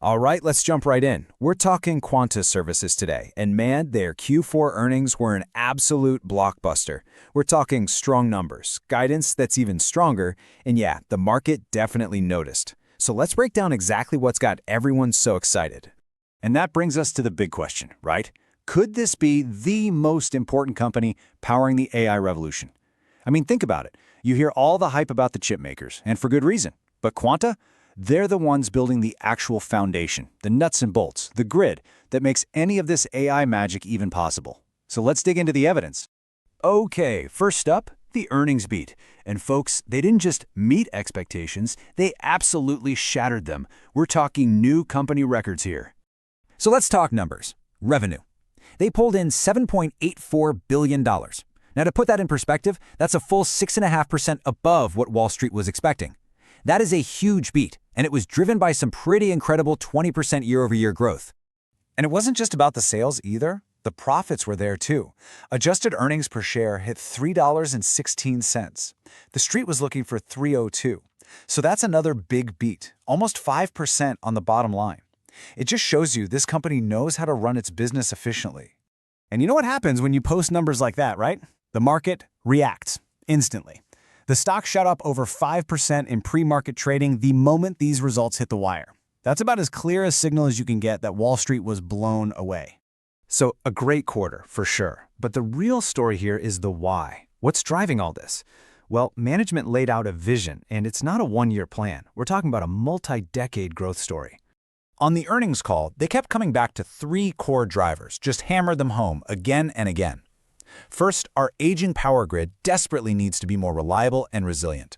All right, let's jump right in. We're talking Quanta Services today, and man, their Q4 earnings were an absolute blockbuster. We're talking strong numbers, guidance that's even stronger, and yeah, the market definitely noticed. So let's break down exactly what's got everyone so excited. And that brings us to the big question, right? Could this be the most important company powering the AI revolution? I mean, think about it. You hear all the hype about the chip makers, and for good reason. But Quanta? They're the ones building the actual foundation, the nuts and bolts, the grid that makes any of this AI magic even possible. So let's dig into the evidence. Okay, first up, the earnings beat. And folks, they didn't just meet expectations, they absolutely shattered them. We're talking new company records here. So let's talk numbers. Revenue. They pulled in $7.84 billion. Now to put that in perspective, that's a full 6.5% above what Wall Street was expecting. That is a huge beat, and it was driven by some pretty incredible 20% year-over-year growth. And it wasn't just about the sales either. The profits were there too. Adjusted earnings per share hit $3.16. The street was looking for $3.02. So that's another big beat, almost 5% on the bottom line. It just shows you this company knows how to run its business efficiently. And you know what happens when you post numbers like that, right? The market reacts instantly. The stock shot up over 5% in pre-market trading the moment these results hit the wire. That's about as clear a signal as you can get that Wall Street was blown away. So a great quarter, for sure. But the real story here is the why. What's driving all this? Well, management laid out a vision, and it's not a one-year plan. We're talking about a multi-decade growth story. On the earnings call, they kept coming back to three core drivers, just hammered them home again and again. First, our aging power grid desperately needs to be more reliable and resilient.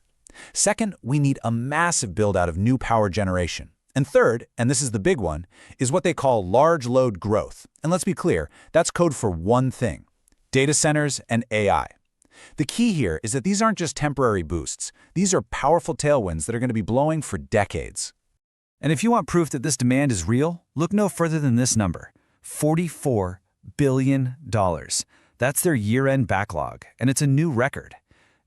Second, we need a massive build-out of new power generation. And third, and this is the big one, is what they call large load growth. And let's be clear, that's code for one thing: data centers and AI. The key here is that these aren't just temporary boosts. These are powerful tailwinds that are going to be blowing for decades. And if you want proof that this demand is real, look no further than this number: $44 billion. That's their year-end backlog, and it's a new record.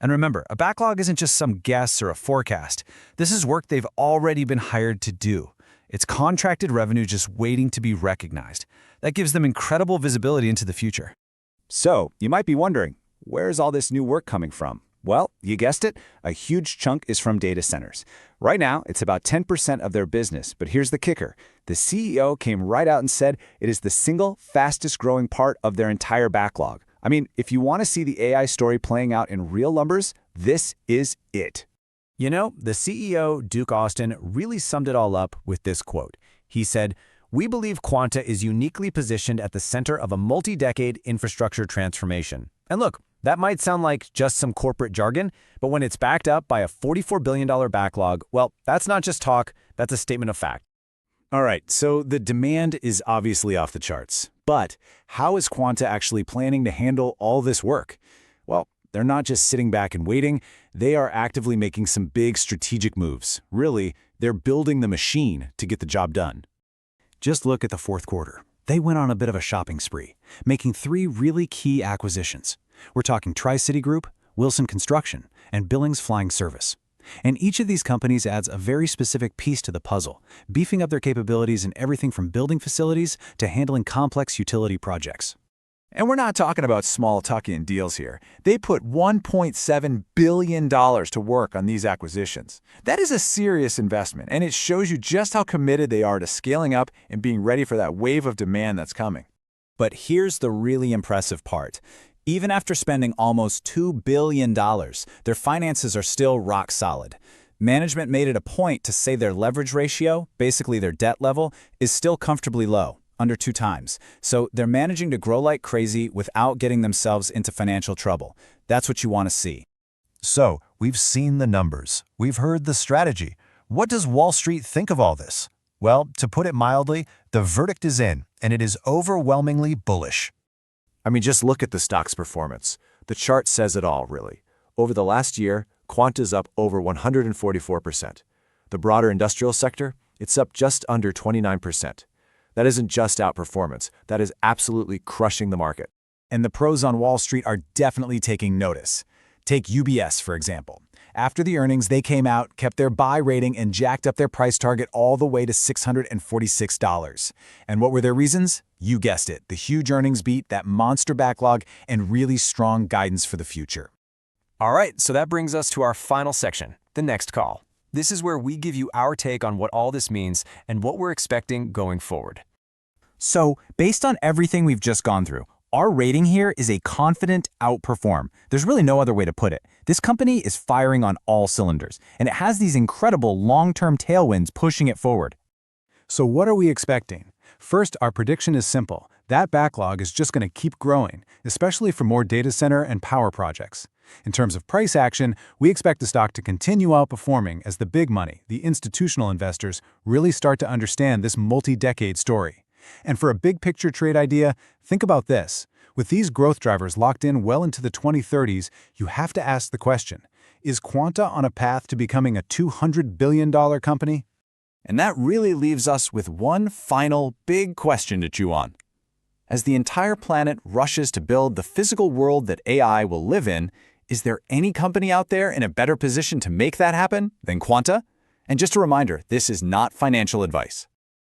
And remember, a backlog isn't just some guess or a forecast. This is work they've already been hired to do. It's contracted revenue just waiting to be recognized. That gives them incredible visibility into the future. So, you might be wondering, where's all this new work coming from? Well, you guessed it, a huge chunk is from data centers. Right now, it's about 10% of their business, but here's the kicker. The CEO came right out and said it is the single fastest growing part of their entire backlog. I mean, if you want to see the AI story playing out in real numbers, this is it. You know, the CEO, Duke Austin, really summed it all up with this quote. He said, "We believe Quanta is uniquely positioned at the center of a multi-decade infrastructure transformation." And look, that might sound like just some corporate jargon, but when it's backed up by a $44 billion backlog, well, that's not just talk, that's a statement of fact. All right, so the demand is obviously off the charts. But how is Quanta actually planning to handle all this work? Well, they're not just sitting back and waiting. They are actively making some big strategic moves. Really, they're building the machine to get the job done. Just look at the fourth quarter. They went on a bit of a shopping spree, making three really key acquisitions. We're talking Tri-City Group, Wilson Construction, and Billings Flying Service. And each of these companies adds a very specific piece to the puzzle, beefing up their capabilities in everything from building facilities to handling complex utility projects. And we're not talking about small tuck-in deals here. They put $1.7 billion to work on these acquisitions. That is a serious investment, and it shows you just how committed they are to scaling up and being ready for that wave of demand that's coming. But here's the really impressive part. Even after spending almost $2 billion, their finances are still rock solid. Management made it a point to say their leverage ratio, basically their debt level, is still comfortably low, under 2 times. So they're managing to grow like crazy without getting themselves into financial trouble. That's what you want to see. So, we've seen the numbers. We've heard the strategy. What does Wall Street think of all this? Well, to put it mildly, the verdict is in, and it is overwhelmingly bullish. I mean, just look at the stock's performance. The chart says it all, really. Over the last year, Quanta's up over 144%. The broader industrial sector, it's up just under 29%. That isn't just outperformance. That is absolutely crushing the market. And the pros on Wall Street are definitely taking notice. Take UBS, for example. After the earnings, they came out, kept their buy rating, and jacked up their price target all the way to $646. And what were their reasons? You guessed it, the huge earnings beat, that monster backlog, and really strong guidance for the future. All right, so that brings us to our final section, the next call. This is where we give you our take on what all this means and what we're expecting going forward. So, based on everything we've just gone through, our rating here is a confident outperform. There's really no other way to put it. This company is firing on all cylinders, and it has these incredible long-term tailwinds pushing it forward. So what are we expecting? First, our prediction is simple. That backlog is just going to keep growing, especially for more data center and power projects. In terms of price action, we expect the stock to continue outperforming as the big money, the institutional investors, really start to understand this multi-decade story. And for a big-picture trade idea, think about this. With these growth drivers locked in well into the 2030s, you have to ask the question, is Quanta on a path to becoming a $200 billion company? And that really leaves us with one final big question to chew on. As the entire planet rushes to build the physical world that AI will live in, is there any company out there in a better position to make that happen than Quanta? And just a reminder, this is not financial advice.